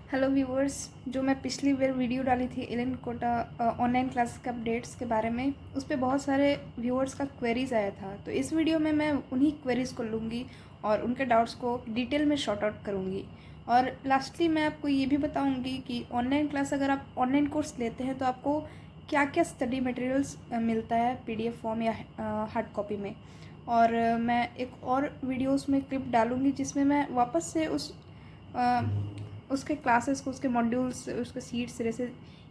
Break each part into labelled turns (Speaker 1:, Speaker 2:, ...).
Speaker 1: Hello viewers. जो मैं पिछली बार वीडियो डाली थी एलन कोटा ऑनलाइन क्लास के अपडेट्स के बारे में, उस पर बहुत सारे व्यूवर्स का क्वेरीज आया था। तो इस वीडियो में मैं उन्हीं क्वेरीज को लूँगी और उनके डाउट्स को डिटेल में शॉर्ट आउट करूँगी। और लास्टली मैं आपको ये भी बताऊँगी कि ऑनलाइन क्लास अगर आप ऑनलाइन कोर्स लेते हैं तो आपको क्या क्या स्टडी मटेरियल्स मिलता है PDF फॉर्म या हार्ड कॉपी में। और मैं एक और वीडियोस में क्लिप डालूँगी जिसमें मैं वापस से उसके क्लासेस को, उसके मॉड्यूल्स, उसके सीट सिरे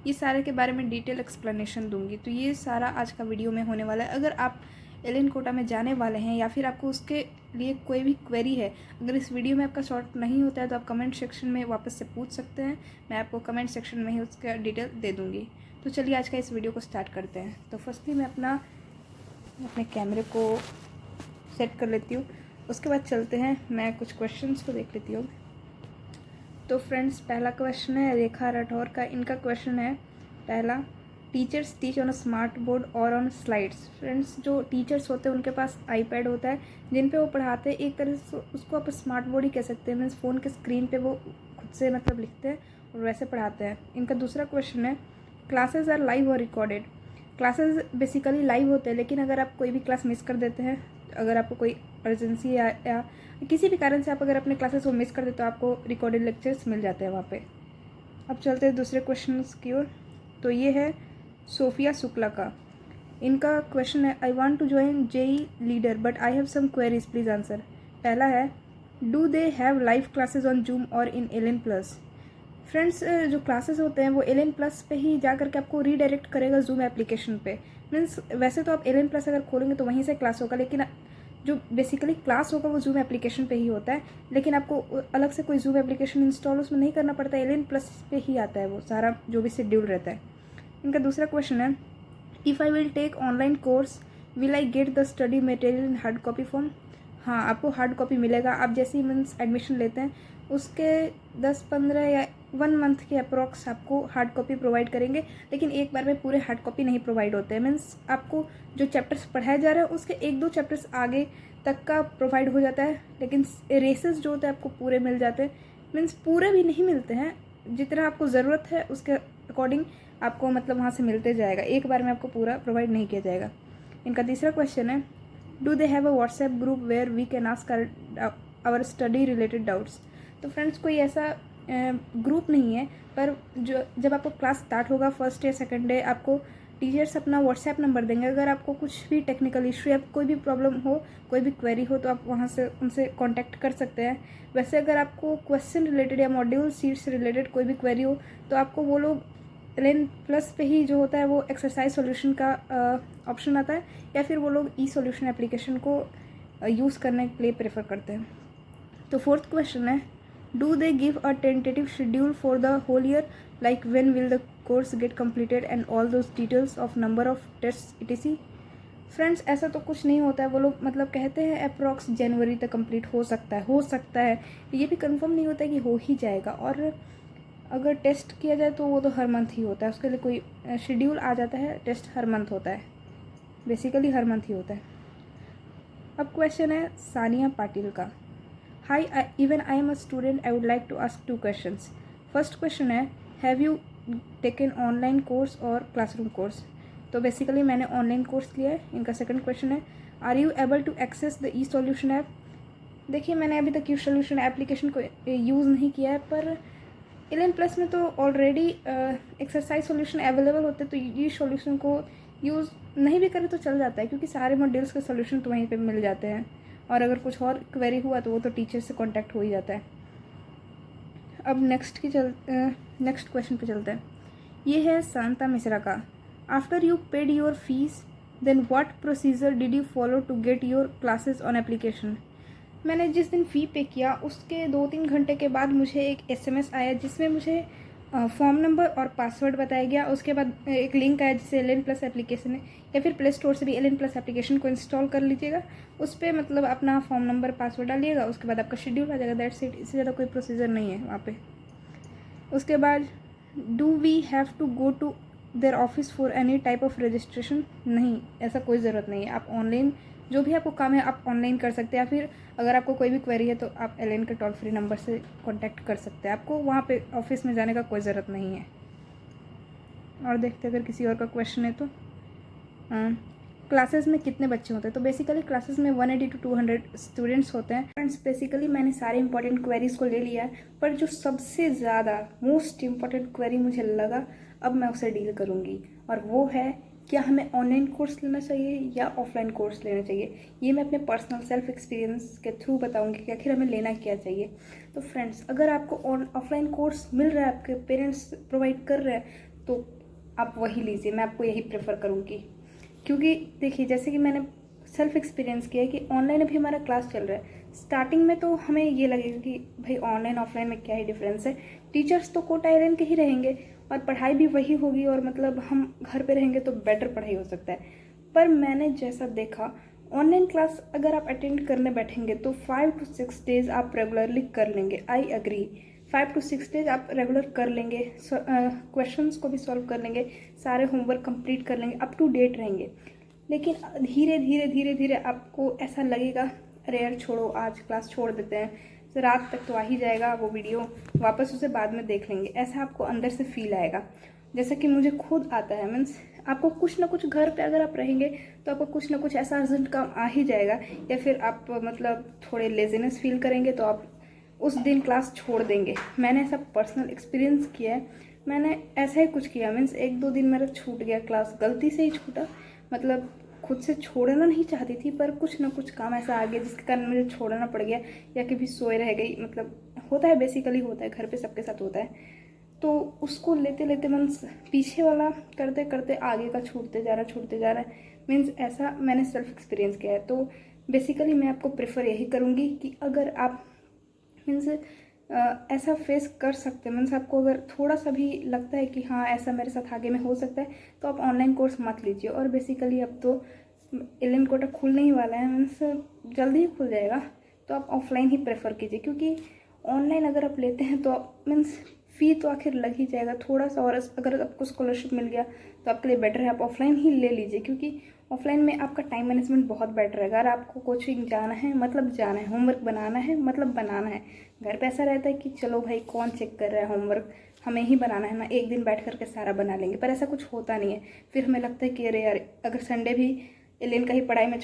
Speaker 1: ये सारे के बारे में डिटेल एक्सप्लेनेशन दूंगी। तो ये सारा आज का वीडियो में होने वाला है। अगर आप एलन कोटा में जाने वाले हैं या फिर आपको उसके लिए कोई भी क्वेरी है, अगर इस वीडियो में आपका शॉर्ट नहीं होता है तो आप कमेंट सेक्शन में वापस से पूछ सकते हैं। मैं आपको कमेंट सेक्शन में ही उसका डिटेल दे दूँगी। तो चलिए आज का इस वीडियो को स्टार्ट करते हैं। तो फर्स्टली मैं अपने कैमरे को सेट कर लेती हूँ, उसके बाद चलते हैं, मैं कुछ क्वेश्चंस को देख लेती हूँ। तो फ्रेंड्स, पहला क्वेश्चन है रेखा राठौर का। इनका क्वेश्चन है पहला, teachers teach on a smart board और ऑन स्लाइड्स। फ्रेंड्स, जो टीचर्स होते हैं उनके पास आईपैड होता है जिन पे वो पढ़ाते हैं। एक तरह से उसको आप स्मार्ट बोर्ड ही कह सकते हैं। मीन्स फ़ोन के स्क्रीन पे वो खुद से मतलब लिखते हैं और वैसे पढ़ाते हैं। इनका दूसरा क्वेश्चन है, क्लासेज आर लाइव और रिकॉर्डेड। क्लासेज बेसिकली लाइव होते हैं, लेकिन अगर आप कोई भी क्लास मिस कर देते हैं, अगर आपको कोई अर्जेंसी या किसी भी कारण से आप अगर अपने क्लासेस को मिस कर दे तो आपको रिकॉर्डेड लेक्चर्स मिल जाते हैं वहाँ पे। अब चलते हैं दूसरे क्वेश्चन की ओर। तो ये है सोफिया शुक्ला का। इनका क्वेश्चन है, I want to join JEE leader but I have some queries, please answer. पहला है, do they have live classes on Zoom और इन एलन प्लस। फ्रेंड्स, जो क्लासेस होते हैं वो एलन प्लस पे ही जा करके आपको रीडायरेक्ट करेगा जूम एप्लीकेशन पे। मीन्स वैसे तो आप एलन प्लस अगर खोलेंगे तो वहीं से क्लास होगा, लेकिन जो बेसिकली क्लास होगा वो जूम एप्लीकेशन पे ही होता है। लेकिन आपको अलग से कोई जूम एप्लीकेशन इंस्टॉल उसमें नहीं करना पड़ता है, एलन प्लस पे ही आता है वो सारा जो भी शेड्यूल रहता है। इनका दूसरा क्वेश्चन है, if I will take online course will I get the study material in hard copy form. हाँ, आपको हार्ड कॉपी मिलेगा। आप जैसे ही मीन्स एडमिशन लेते हैं उसके 10-15 या 1 मंथ के अप्रॉक्स आपको हार्ड कॉपी प्रोवाइड करेंगे। लेकिन एक बार में पूरे हार्ड कॉपी नहीं प्रोवाइड होते हैं। मीन्स आपको जो चैप्टर्स पढ़ाए जा रहे हैं उसके 1-2 चैप्टर्स आगे तक का प्रोवाइड हो जाता है, लेकिन रेसेस जो होते हैं आपको पूरे मिल जाते हैं। मीन्स पूरे भी नहीं मिलते हैं, जितना आपको ज़रूरत है उसके अकॉर्डिंग आपको मतलब वहाँ से मिलते जाएगा। एक बार में आपको पूरा प्रोवाइड नहीं किया जाएगा। इनका तीसरा क्वेश्चन है, do they have a WhatsApp group where we can ask our study related doubts. तो फ्रेंड्स, कोई ऐसा ग्रुप नहीं है, पर जो जब आपको क्लास स्टार्ट होगा फर्स्ट या सेकंड डे, आपको टीचर्स अपना व्हाट्सएप नंबर देंगे। अगर आपको कुछ भी टेक्निकल इशू या कोई भी प्रॉब्लम हो, कोई भी क्वेरी हो, तो आप वहाँ से उनसे कांटेक्ट कर सकते हैं। वैसे अगर आपको क्वेश्चन रिलेटेड या मॉड्यूल सीट से रिलेटेड कोई भी क्वेरी हो तो आपको वो लोग एलन प्लस पे ही जो होता है वो एक्सरसाइज सॉल्यूशन का ऑप्शन आता है, या फिर वो लोग ई सॉल्यूशन एप्लीकेशन को यूज़ करने के लिए प्रेफर करते हैं। तो फोर्थ क्वेश्चन है, do they give a tentative schedule for the whole year, like when will the course get completed and all those details of number of test etc। Friends, ऐसा तो कुछ नहीं होता है। वो लोग मतलब कहते हैं अप्रॉक्स जनवरी तक कंप्लीट हो सकता है। ये भी कंफर्म नहीं होता है कि हो ही जाएगा। और अगर टेस्ट किया जाए तो वो तो हर मंथ ही होता है, उसके लिए कोई शेड्यूल आ जाता है। टेस्ट हर मंथ होता है, बेसिकली हर मंथ ही होता है। अब क्वेश्चन है सानिया पाटिल का। Hi, even I am a student, I would like to ask 2 questions. First question है, have you taken online course और क्लासरूम कोर्स। तो बेसिकली मैंने ऑनलाइन कोर्स लिया है। इनका सेकंड क्वेश्चन है, are you able to access the E solution app. देखिए, मैंने अभी तक ई सॉल्यूशन एप्लीकेशन को यूज़ नहीं किया है, पर एलन प्लस में तो ऑलरेडी एक्सरसाइज सॉल्यूशन अवेलेबल होते हैं, तो ये सॉल्यूशन को यूज़ नहीं भी करें तो चल जाता है, क्योंकि सारे मॉड्यूल्स के सॉल्यूशन तो वहीं पे मिल जाते हैं। और अगर कुछ और क्वेरी हुआ तो वो तो टीचर से कांटेक्ट हो ही जाता है। अब नेक्स्ट क्वेश्चन पे चलते हैं। ये है शांता मिश्रा का। After you paid your fees then what procedure did you follow to get your classes on application. मैंने जिस दिन फ़ी पे किया उसके 2-3 घंटे के बाद मुझे एक SMS आया जिसमें मुझे फ़ॉर्म नंबर और पासवर्ड बताया गया। उसके बाद एक लिंक आया जिससे एलन प्लस एप्लीकेशन है, या फिर प्ले स्टोर से भी एलन प्लस एप्लीकेशन को इंस्टॉल कर लीजिएगा। उस पर मतलब अपना फ़ॉर्म नंबर पासवर्ड डालिएगा, उसके बाद आपका शेड्यूल आ जाएगा। दैट्स इट, इससे ज़्यादा कोई प्रोसीजर नहीं है वहाँ पे। उसके बाद, do we have to go to their office for any type of registration. नहीं, ऐसा कोई ज़रूरत नहीं है। आप ऑनलाइन जो भी आपको काम है आप ऑनलाइन कर सकते हैं, या फिर अगर आपको कोई भी क्वेरी है तो आप एलेन के टोल फ्री नंबर से कॉन्टैक्ट कर सकते हैं। आपको वहाँ पे ऑफिस में जाने का कोई ज़रूरत नहीं है। और देखते अगर किसी और का क्वेश्चन है तो क्लासेस में कितने बच्चे होते हैं। तो बेसिकली क्लासेस में 180 to 200 स्टूडेंट्स होते हैं। फ्रेंड्स बेसिकली मैंने सारे इंपॉर्टेंट क्वेरीज को ले लिया है, पर जो सबसे ज़्यादा मोस्ट इम्पॉर्टेंट क्वेरी मुझे लगा अब मैं उसे डील करूँगी, और वो है क्या हमें ऑनलाइन कोर्स लेना चाहिए या ऑफलाइन कोर्स लेना चाहिए। ये मैं अपने पर्सनल सेल्फ एक्सपीरियंस के थ्रू बताऊँगी कि आखिर हमें लेना क्या चाहिए। तो फ्रेंड्स अगर आपको ऑफलाइन कोर्स मिल रहा है, आपके पेरेंट्स प्रोवाइड कर रहे हैं, तो आप वही लीजिए। मैं आपको यही प्रेफर करूँगी, क्योंकि देखिए जैसे कि मैंने सेल्फ एक्सपीरियंस किया है कि ऑनलाइन अभी हमारा क्लास चल रहा है। स्टार्टिंग में तो हमें ये लगेगा कि भाई ऑनलाइन ऑफलाइन में क्या ही डिफरेंस है, टीचर्स तो कोटा आयरन के ही रहेंगे और पढ़ाई भी वही होगी, और मतलब हम घर पे रहेंगे तो बेटर पढ़ाई हो सकता है। पर मैंने जैसा देखा ऑनलाइन क्लास अगर आप अटेंड करने बैठेंगे तो 5 to 6 डेज आप रेगुलरली कर लेंगे। आई एग्री, 5 to 6 डेज आप रेगुलर कर लेंगे, क्वेश्चंस को भी सॉल्व कर लेंगे, सारे होमवर्क कंप्लीट कर लेंगे, अप टू डेट रहेंगे। लेकिन धीरे धीरे धीरे धीरे आपको ऐसा लगेगा अरे यार छोड़ो, आज क्लास छोड़ देते हैं, तो रात तक तो आ ही जाएगा वो वीडियो, वापस उसे बाद में देख लेंगे, ऐसा आपको अंदर से फील आएगा। जैसा कि मुझे खुद आता है, मीन्स आपको कुछ ना कुछ घर पे अगर आप रहेंगे तो आपको कुछ ना कुछ ऐसा अर्जेंट काम आ ही जाएगा, या फिर आप मतलब थोड़े लेजीनेस फील करेंगे तो आप उस दिन क्लास छोड़ देंगे। मैंने ऐसा पर्सनल एक्सपीरियंस किया है, मैंने ऐसा ही कुछ किया। मीन्स 1-2 दिन मेरा छूट गया क्लास, गलती से ही छूटा, मतलब खुद से छोड़ना नहीं चाहती थी, पर कुछ ना कुछ काम ऐसा आ गया जिसके कारण मुझे छोड़ना पड़ गया, या कभी सोए रह गई, मतलब होता है, बेसिकली होता है, घर पे सबके साथ होता है। तो उसको लेते लेते मीन्स पीछे वाला करते करते आगे का छूटते जा रहा है। मीन्स ऐसा मैंने सेल्फ एक्सपीरियंस किया है। तो बेसिकली मैं आपको प्रेफर यही करूँगी कि अगर आप मीन्स ऐसा फेस कर सकते हैं, मीन्स आपको अगर थोड़ा सा भी लगता है कि हाँ ऐसा मेरे साथ आगे में हो सकता है, तो आप ऑनलाइन कोर्स मत लीजिए। और बेसिकली अब तो एलियन कोटा खुलने ही वाला है, मीन्स जल्दी ही खुल जाएगा, तो आप ऑफलाइन ही प्रेफर कीजिए। क्योंकि ऑनलाइन अगर आप लेते हैं तो मीन्स फ़ी तो आखिर लग ही जाएगा थोड़ा सा, और अगर आपको स्कॉलरशिप मिल गया तो आपके लिए बेटर है, आप ऑफलाइन ही ले लीजिए। क्योंकि ऑफलाइन में आपका टाइम मैनेजमेंट बहुत बेटर है। अगर आपको कोचिंग जाना है मतलब जाना है, होमवर्क बनाना है मतलब बनाना है। घर पे ऐसा रहता है कि चलो भाई कौन चेक कर रहा है होमवर्क, हमें ही बनाना है ना, एक दिन बैठ करके सारा बना लेंगे, पर ऐसा कुछ होता नहीं है। फिर हमें लगता है कि अरे यार अगर संडे भी एलियन का ही पढ़ाई में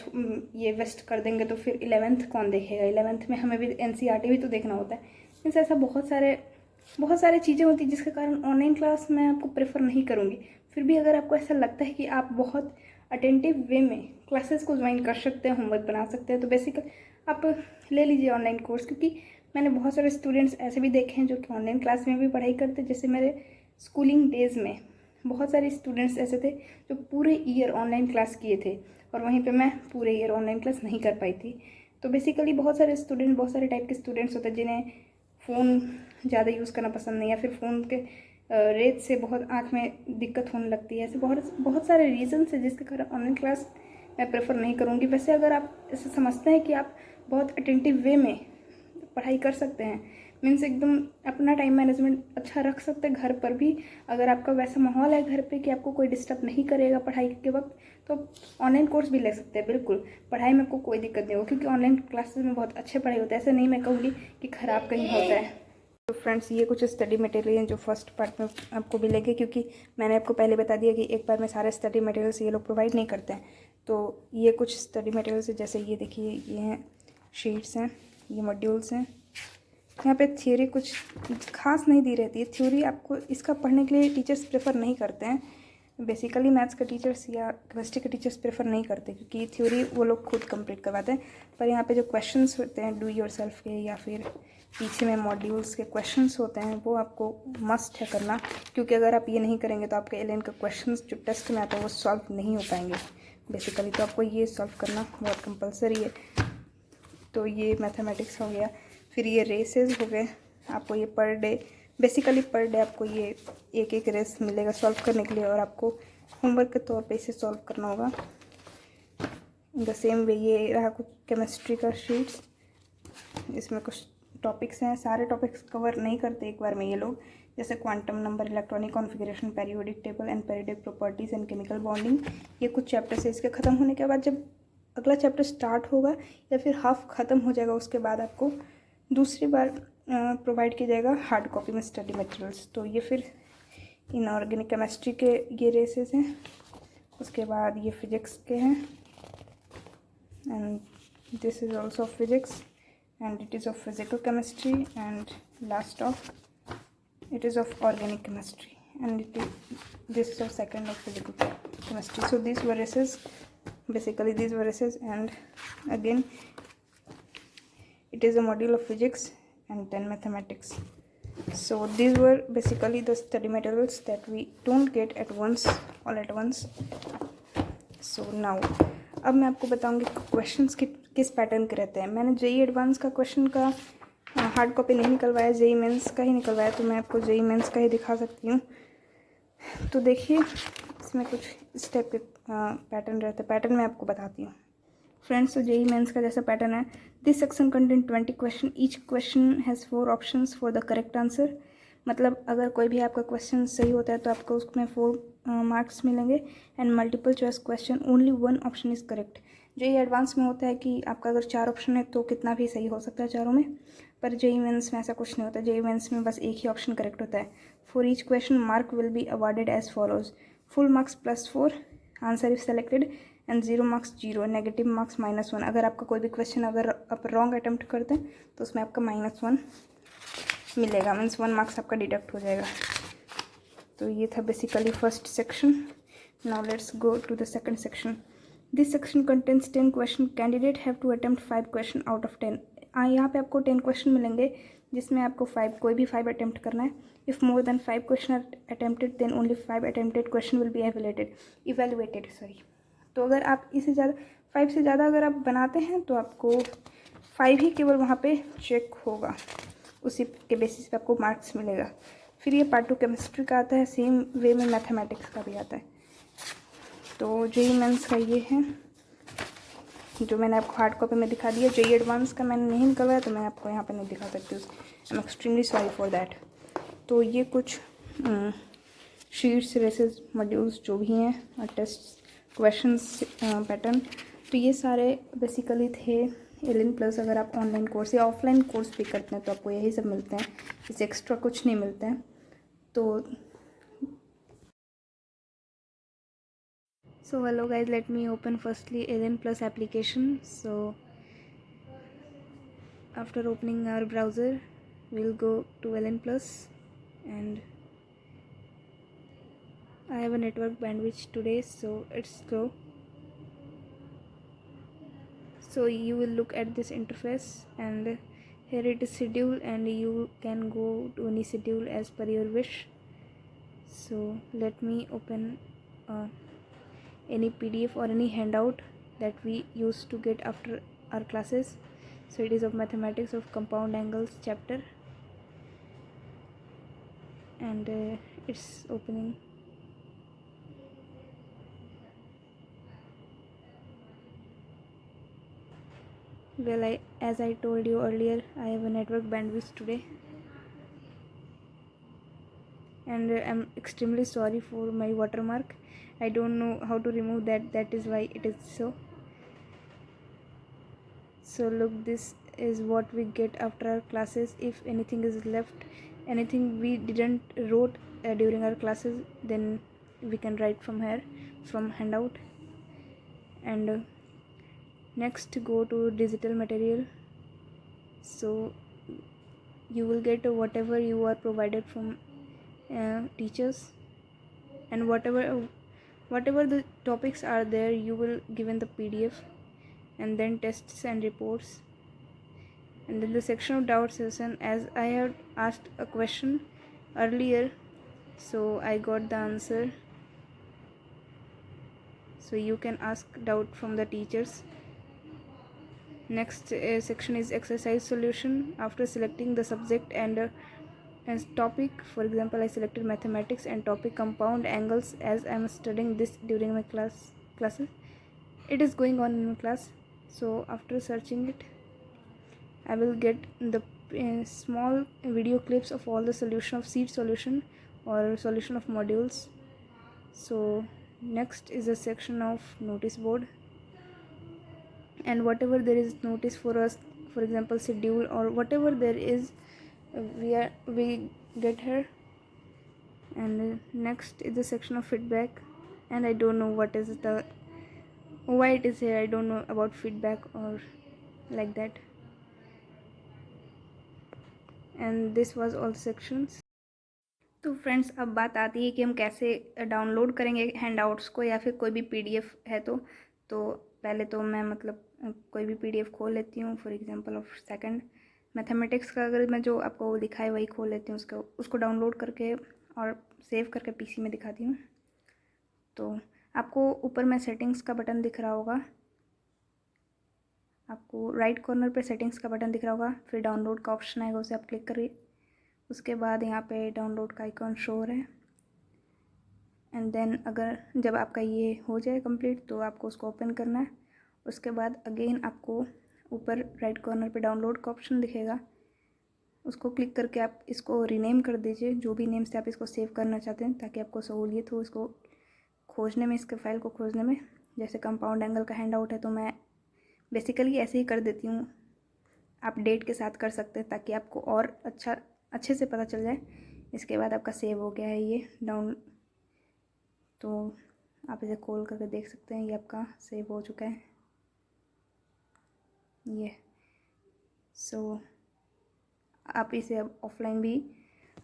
Speaker 1: ये वेस्ट कर देंगे तो फिर 11th कौन देखेगा। 11th में हमें भी NCERT भी तो देखना होता है। मीन्स ऐसा बहुत सारे चीज़ें होती हैं जिसके कारण ऑनलाइन क्लास मैं आपको प्रेफर नहीं करूँगी। फिर भी अगर आपको ऐसा लगता है कि आप बहुत अटेंटिव वे में क्लासेस को ज्वाइन कर सकते हैं, होमवर्क बना सकते हैं, तो बेसिकली आप ले लीजिए ऑनलाइन कोर्स। क्योंकि मैंने बहुत सारे स्टूडेंट्स ऐसे भी देखे हैं जो कि ऑनलाइन क्लास में भी पढ़ाई करते। जैसे मेरे स्कूलिंग डेज़ में बहुत सारे स्टूडेंट्स ऐसे थे जो पूरे ईयर ऑनलाइन क्लास किए थे, और वहीं पे मैं पूरे ईयर ऑनलाइन क्लास नहीं कर पाई थी। तो बेसिकली बहुत सारे टाइप के स्टूडेंट्स होते हैं जिन्हें फ़ोन ज़्यादा यूज़ करना पसंद नहीं, या फिर फ़ोन के रेत से बहुत आँख में दिक्कत होने लगती है। ऐसे बहुत सारे रीज़न्स है जिसके कारण ऑनलाइन क्लास मैं प्रेफर नहीं करूँगी। वैसे अगर आप ऐसा समझते हैं कि आप बहुत अटेंटिव वे में पढ़ाई कर सकते हैं, मीन्स एकदम अपना टाइम मैनेजमेंट अच्छा रख सकते हैं घर पर भी, अगर आपका वैसा माहौल है घर पे कि आपको कोई डिस्टर्ब नहीं करेगा पढ़ाई के वक्त, तो ऑनलाइन कोर्स भी ले सकते हैं। बिल्कुल पढ़ाई में आपको कोई दिक्कत नहीं होगी, क्योंकि ऑनलाइन क्लासेस में बहुत अच्छे पढ़ाई होता है। ऐसा नहीं मैं कहूँगी कि ख़राब कहीं होता है। तो फ्रेंड्स ये कुछ स्टडी मटेरियल हैं जो फर्स्ट पार्ट में आपको मिलेंगे, क्योंकि मैंने आपको पहले बता दिया कि एक बार में सारे स्टडी मटेरियल्स ये लोग प्रोवाइड नहीं करते हैं। तो ये कुछ स्टडी मटेरियल्स है, जैसे ये देखिए, ये हैं शीट्स हैं, ये मॉड्यूल्स हैं। यहाँ पे थ्योरी कुछ खास नहीं दी रहती है। थ्योरी आपको इसका पढ़ने के लिए टीचर्स प्रेफर नहीं करते हैं। बेसिकली मैथ्स के टीचर्स या केमिस्ट्री के टीचर्स प्रेफर नहीं करते, क्योंकि थ्योरी वो लोग खुद कंप्लीट करवाते हैं। पर यहाँ पे जो क्वेश्चंस होते हैं डू योरसेल्फ के, या फिर पीछे में मॉड्यूल्स के क्वेश्चंस होते हैं, वो आपको मस्ट है करना। क्योंकि अगर आप ये नहीं करेंगे तो आपके एलियन का क्वेश्चंस जो टेस्ट में आता है वो सॉल्व नहीं हो पाएंगे बेसिकली। तो आपको ये सॉल्व करना बहुत कंपलसरी है। तो ये मैथमेटिक्स हो गया। फिर ये रेसेस हो गए, आपको ये पर डे आपको ये एक रेस मिलेगा सॉल्व करने के लिए, और आपको होमवर्क के तौर पे इसे सॉल्व करना होगा। द सेम वे ये रहा कुछ केमिस्ट्री का शीट्स, इसमें कुछ टॉपिक्स हैं। सारे टॉपिक्स कवर नहीं करते एक बार में ये लोग, जैसे quantum number, electronic configuration, periodic table and periodic properties and chemical bonding. ये कुछ चैप्टर्स है। इसके ख़त्म होने के बाद जब अगला चैप्टर स्टार्ट होगा या फिर हाफ ख़त्म हो जाएगा उसके बाद आपको दूसरी बार प्रोवाइड किया जाएगा हार्ड कॉपी में स्टडी मटेरियल्स। तो ये फिर इनऑर्गेनिक केमिस्ट्री के ये रेसेस हैं, उसके बाद ये फिजिक्स के हैं and this is also physics and it is of physical chemistry and last of it is of organic chemistry and this is of second of physical chemistry. So these were races, basically these were races, and again it is a module of physics and then mathematics. So these were basically the study materials that we don't get at once, all at once. So now अब मैं आपको बताऊंगी questions किस pattern के रहते हैं। मैंने JEE advance का क्वेश्चन का हार्ड कॉपी नहीं निकलवाया, जेई मेंस का ही निकलवाया, तो मैं आपको जेई मेंस का ही दिखा सकती हूँ। तो देखिए इसमें कुछ इस टाइप के पैटर्न रहते हैं। पैटर्न मैं आपको बताती हूँ फ्रेंड्स। तो जेई मेंस का जैसा पैटर्न है, this section contain 20 question, each question has 4 options for the correct answer. मतलब अगर कोई भी आपका क्वेश्चन सही होता है तो आपको उसमें 4 मार्क्स मिलेंगे and multiple choice question only 1 option is correct. JEE advance में होता है कि आपका अगर 4 ऑप्शन है तो कितना भी सही हो सकता है चारों में, पर जेई मेंस में ऐसा कुछ नहीं होता। जेई मेंस में बस एक ही ऑप्शन करेक्ट होता है। For each question mark will be awarded as follows, full marks +4, answer if selected and 0 marks 0, negative marks -1। अगर आपका कोई भी क्वेश्चन अगर आप रॉन्ग अटैम्प्ट करते हैं तो उसमें आपका -1 मिलेगा, मीन्स 1 मार्क्स आपका डिडक्ट हो जाएगा। तो ये था basically first section. Now let's go to the second section. This section contains 10 question, candidate have to attempt 5 question out of 10। यहाँ पे आपको 10 क्वेश्चन मिलेंगे जिसमें आपको कोई भी 5 अटैम्प्ट करना है। If more than 5 question are attempted then only 5 attempted question will be evaluated. तो अगर आप इससे ज़्यादा 5 से ज़्यादा अगर आप बनाते हैं तो आपको 5 ही केवल वहाँ पे चेक होगा, उसी के बेसिस पे आपको मार्क्स मिलेगा। फिर ये पार्ट 2 केमिस्ट्री का आता है, सेम वे में मैथमेटिक्स का भी आता है। तो जेई मेंस का ये है जो मैंने आपको हार्ड कॉपी में दिखा दिया। जेई एडवांस का मैंने नहीं निकलवाया तो मैं आपको यहाँ पे नहीं दिखा सकती हूँ, I am extremely sorry for that. तो ये कुछ शीट्स, रेसेस, मॉड्यूल्स जो भी हैं और टेस्ट क्वेश्चंस पैटर्न, तो ये सारे बेसिकली थे LN+। अगर आप ऑनलाइन कोर्स या ऑफलाइन कोर्स भी करते हैं तो आपको यही सब मिलते हैं, इससे एक्स्ट्रा कुछ नहीं मिलता है। तो so hello guys, let me open firstly LN+ application. So after opening our browser we'll go to LN+ and I have a network bandwidth today so it's slow. So you will look at this interface and here it is schedule and you can go to any schedule as per your wish. So let me open any PDF or any handout that we used to get after our classes. So it is of mathematics of compound angles chapter and it's opening. Well, as I told you earlier, I have a network bandwidth today and I'm extremely sorry for my watermark. I don't know how to remove that is why it is so. So look, this is what we get after our classes. If anything is left, anything we didn't wrote during our classes, then we can write from here, from handout. And next go to digital material. So you will get whatever you are provided from teachers, and whatever the topics are there you will given the PDF, and then tests and reports, and then the section of doubt session. As I had asked a question earlier, so I got the answer, so you can ask doubt from the teachers. Next section is exercise solution. After selecting the subject and as topic, for example I selected mathematics and topic compound angles, as I am studying this during my classes, it is going on in my class. So after searching it I will get the small video clips of all the solution of seed solution or solution of modules. So next is a section of notice board. and whatever there is notice for us, for example schedule or whatever there is, we get here. And next is the section of feedback, and I don't know what is the why it is here. I don't know about feedback or like that. And this was all sections. तो friends अब बात आती है कि हम कैसे download करेंगे handouts को या फिर कोई भी पीडीएफ है। तो पहले तो मैं मतलब कोई भी पीडीएफ खोल लेती हूँ। For example of second mathematics का अगर मैं जो आपको दिखाए वही खोल लेती हूँ, उसको डाउनलोड करके और सेव करके पीसी में दिखाती हूँ। तो आपको ऊपर में सेटिंग्स का बटन दिख रहा होगा, आपको राइट कॉर्नर पे सेटिंग्स का बटन दिख रहा होगा, फिर डाउनलोड का ऑप्शन आएगा, उसे आप क्लिक करिए। उसके बाद यहाँ पे डाउनलोड का आइकॉन शो हो रहा है। एंड देन अगर जब आपका ये हो जाए कंप्लीट तो आपको उसको ओपन करना है। उसके बाद अगेन आपको ऊपर राइट कॉर्नर पे डाउनलोड का ऑप्शन दिखेगा, उसको क्लिक करके आप इसको रीनेम कर दीजिए, जो भी नेम से आप इसको सेव करना चाहते हैं, ताकि आपको सहूलियत हो इसको खोजने में, इसके फाइल को खोजने में। जैसे कंपाउंड एंगल का हैंड आउट है तो मैं बेसिकली ऐसे ही कर देती हूँ। आप डेट के साथ कर सकते हैं ताकि आपको और अच्छे से पता चल जाए। इसके बाद आपका सेव हो गया है ये डाउन, तो आप इसे खोल करके देख सकते हैं, ये आपका सेव हो चुका है ये। सो आप इसे अब ऑफलाइन भी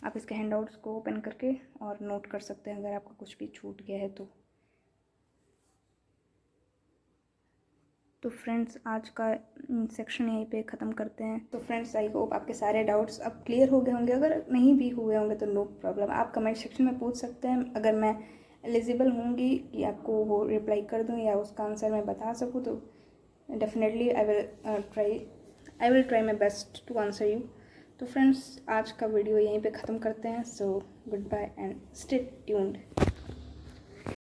Speaker 1: आप इसके हैंडआउट्स को ओपन करके और नोट कर सकते हैं अगर आपका कुछ भी छूट गया है तो। फ्रेंड्स आज का सेक्शन यहीं पे ख़त्म करते हैं। तो फ्रेंड्स आई होप आपके सारे डाउट्स अब क्लियर हो गए होंगे। अगर नहीं भी हुए होंगे तो नो प्रॉब्लम, आप कमेंट सेक्शन में पूछ सकते हैं। अगर मैं एलिजिबल होंगी कि आपको वो रिप्लाई कर दूँ या उसका आंसर मैं बता सकूँ तो definitely I will try my best to answer you. तो फ्रेंड्स आज का वीडियो यहीं पे ख़त्म करते हैं। So goodbye and stay tuned.